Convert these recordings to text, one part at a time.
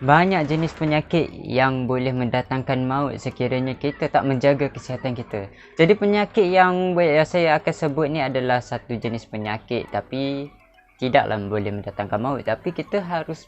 Banyak jenis penyakit yang boleh mendatangkan maut sekiranya kita tak menjaga kesihatan kita. Jadi penyakit yang saya akan sebut ni adalah satu jenis penyakit, tapi tidaklah boleh mendatangkan maut. Tapi kita harus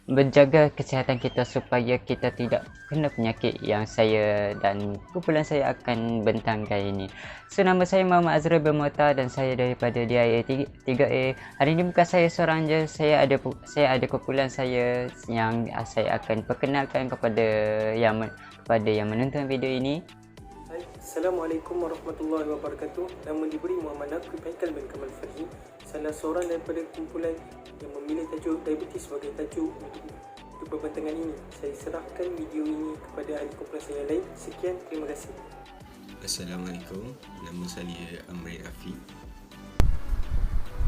menjaga kesihatan kita supaya kita tidak kena penyakit yang saya dan kumpulan saya akan bentangkan ini. So, nama saya Muhammad Azrul bin Muhtar dan saya daripada DIA 3A. Hari ini bukan saya seorang je, saya ada kumpulan saya yang saya akan perkenalkan kepada yang menonton video ini. Assalamualaikum warahmatullahi wabarakatuh. Nama diberi Muhammad Naqib Haikal bin Kamal Farhi. Salah seorang daripada kumpulan yang memilih tajuk diabetes sebagai tajuk untuk pembentangan ini. Saya serahkan video ini kepada ahli kumpulan saya lain. Sekian, terima kasih. Assalamualaikum, nama saya Amri Afiq.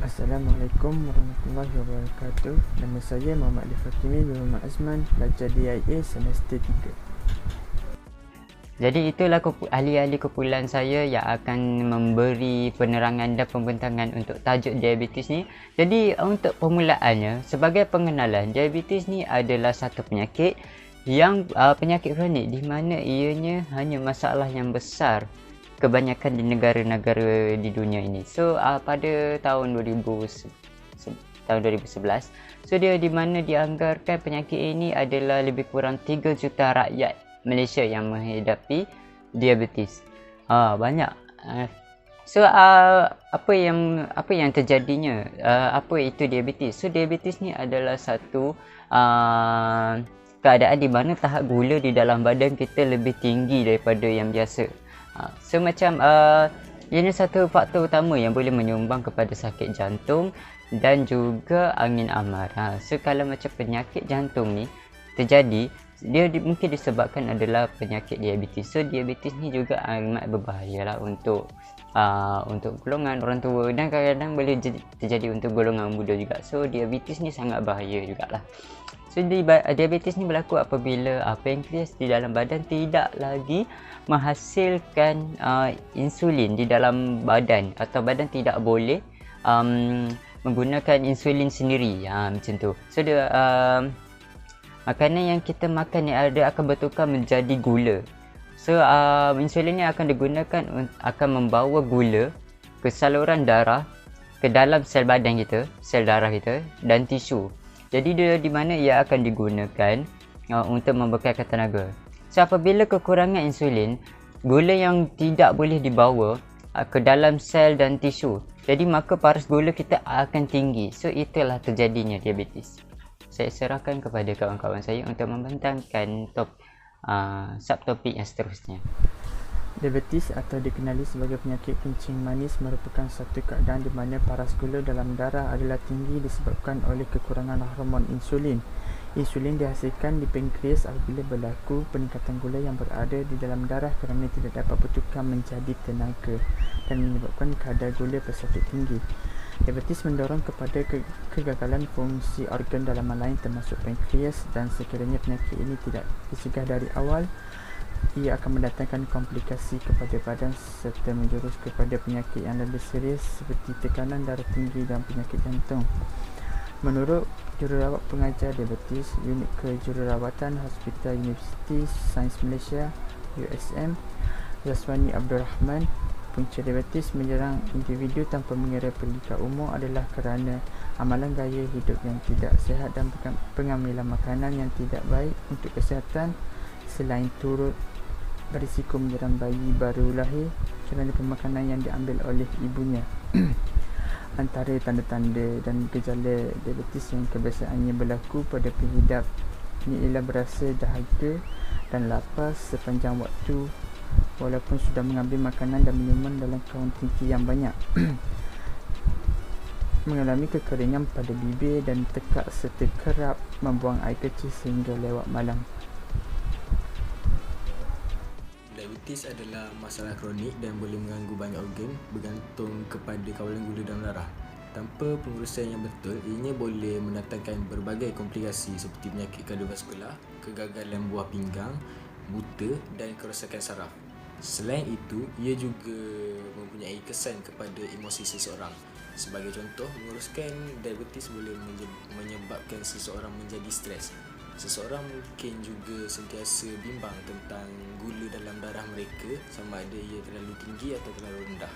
Assalamualaikum warahmatullahi wabarakatuh. Nama saya Muhammad Ali Fakimi bin Muhammad Azman, pelajar DIA semester 3. Jadi itulah ahli-ahli kumpulan saya yang akan memberi penerangan dan pembentangan untuk tajuk diabetes ni. Jadi untuk permulaannya, sebagai pengenalan, diabetes ni adalah satu penyakit yang penyakit kronik di mana ianya hanya masalah yang besar kebanyakan di negara-negara di dunia ini. So pada tahun 2011, so dia di mana dianggarkan penyakit ini adalah lebih kurang 3 juta rakyat Malaysia yang menghadapi diabetes. Banyak. So apa yang terjadinya? Apa itu diabetes? So diabetes ni adalah satu keadaan di mana tahap gula di dalam badan kita lebih tinggi daripada yang biasa. So macam ini satu faktor utama yang boleh menyumbang kepada sakit jantung dan juga angin amar. So kalau macam penyakit jantung ni terjadi, dia mungkin disebabkan adalah penyakit diabetes. So diabetes ni juga amat berbahaya lah untuk golongan orang tua dan kadang-kadang boleh terjadi untuk golongan muda juga. So diabetes ni sangat bahaya jugalah. So diabetes ni berlaku apabila pankreas di dalam badan tidak lagi menghasilkan insulin di dalam badan, atau badan tidak boleh menggunakan insulin sendiri, macam tu. So dia makanan yang kita makan ni akan bertukar menjadi gula. So insulin ni akan digunakan, akan membawa gula ke saluran darah, ke dalam sel badan kita, sel darah kita dan tisu. Jadi dia di mana ia akan digunakan untuk membekalkan tenaga. So apabila kekurangan insulin, gula yang tidak boleh dibawa ke dalam sel dan tisu, jadi maka paras gula kita akan tinggi. So itulah terjadinya diabetes. Saya serahkan kepada kawan-kawan saya untuk membentangkan subtopik yang seterusnya. Diabetes atau dikenali sebagai penyakit kencing manis merupakan satu keadaan di mana paras gula dalam darah adalah tinggi disebabkan oleh kekurangan hormon insulin. Insulin dihasilkan di pankreas apabila berlaku peningkatan gula yang berada di dalam darah kerana tidak dapat bertukar menjadi tenaga dan menyebabkan kadar gula pesakit tinggi. Diabetes mendorong kepada kegagalan fungsi organ dalaman lain termasuk pankreas, dan sekiranya penyakit ini tidak dicegah dari awal, ia akan mendatangkan komplikasi kepada badan serta menjurus kepada penyakit yang lebih serius seperti tekanan darah tinggi dan penyakit jantung. Menurut jururawat pengajar diabetes unit kejururawatan Hospital Universiti Sains Malaysia USM, Zaswani Abdul Rahman, punca diabetes menyerang individu tanpa mengira pendidikan umur adalah kerana amalan gaya hidup yang tidak sihat dan pengambilan makanan yang tidak baik untuk kesihatan, selain turut berisiko menyerang bayi baru lahir kerana pemakanan yang diambil oleh ibunya. Antara tanda-tanda dan gejala diabetes yang kebiasaannya berlaku pada pengidap ini ialah berasa dahaga dan lapar sepanjang waktu walaupun sudah mengambil makanan dan minuman dalam kuantiti yang banyak. Mengalami kekeringan pada bibir dan tekak serta kerap membuang air kecil sehingga lewat malam. Diabetes adalah masalah kronik dan boleh mengganggu banyak organ bergantung kepada kawalan gula dalam darah. Tanpa pengurusan yang betul, ianya boleh mendatangkan berbagai komplikasi seperti penyakit kardiovaskular, kegagalan buah pinggang, buta dan kerosakan saraf. Selain itu, ia juga mempunyai kesan kepada emosi seseorang Sebagai contoh, menguruskan diabetes boleh menyebabkan seseorang menjadi stres. Seseorang mungkin juga sentiasa bimbang tentang gula dalam darah mereka, sama ada ia terlalu tinggi atau terlalu rendah.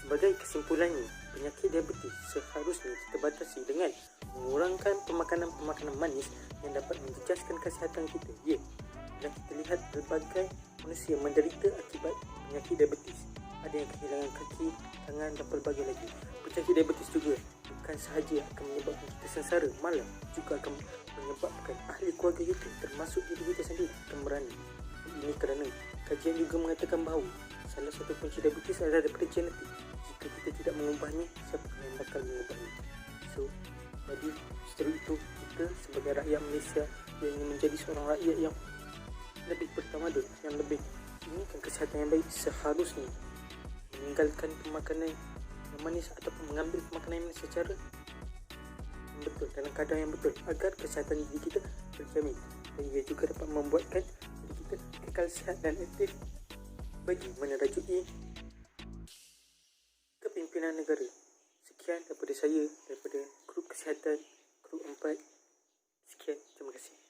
Sebagai kesimpulannya, penyakit diabetes seharusnya kita batasi dengan mengurangkan pemakanan manis yang dapat menjejaskan kesihatan kita. Bila kita lihat berbagai manusia menderita akibat penyakit diabetes. Ada yang kehilangan kaki, tangan dan pelbagai lagi. Penyakit diabetes juga bukan sahaja akan menyebabkan kita sengsara, malah juga akan menyebabkan ahli keluarga kita, termasuk diri kita sendiri, akan merana. Ini kerana kajian juga mengatakan bahawa salah satu punca diabetes adalah daripada genetik. Jika kita tidak mengubahnya, siapa yang bakal mengubahnya? So, jadi setelah itu kita sebagai rakyat Malaysia yang ingin menjadi seorang rakyat yang lebih bertamadun, yang lebih inginkan kesihatan yang baik, seharusnya meninggalkan pemakanan yang manis ataupun mengambil pemakanan yang manis secara yang betul, dalam keadaan yang betul, agar kesihatan diri kita terjamin, dan ia juga dapat membuatkan diri kita kekal sihat dan aktif bagi menerajui kepimpinan negara. Sekian daripada saya, daripada grup kesihatan, grup 4. Sekian, terima kasih.